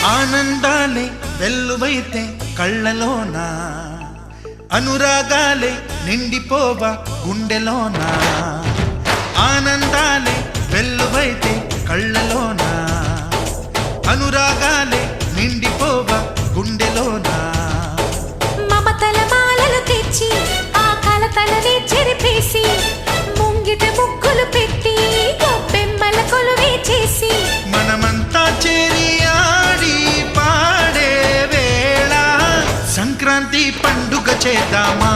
ఆనందాలే వెల్లువైతే కళ్ళలోనా, అనురాగాలే నిండిపోవా గుండెలోనా. ఆనందాలే వెల్లువైతే కళ్ళలోనా, అనురాగాలే నిండిపోవా గుండెలోనా. మమతల మాలలు తెచ్చి ఆ కలతలనే చెరిపేసి, ముంగిట ముగ్గులు పెట్టి గొప్పెమ్మల కొలువే చేసి, మనమంతా చేరి ఆడి పాడే వేళ సంక్రాంతి పండుగ చేద్దామా.